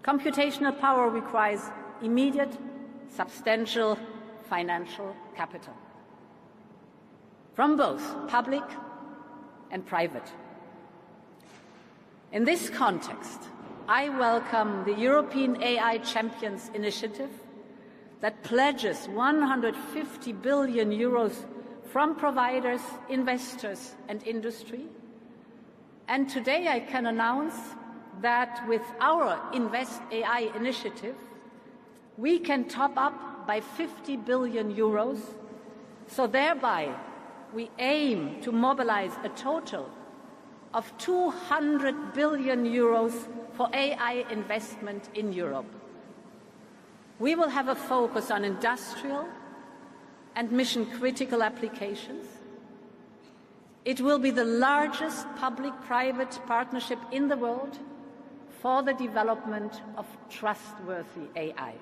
Computational power requires immediate, substantial financial capital from both public and private. In this context, I welcome the European AI Champions initiative that pledges 150 billion euros from providers, investors and industry. And today I can announce that with our Invest AI initiative, we can top up by 50 billion euros, so thereby we aim to mobilize a total of 200 billion euros for AI investment in Europe. We will have a focus on industrial and mission-critical applications. It will be the largest public-private partnership in the world for the development of trustworthy AI.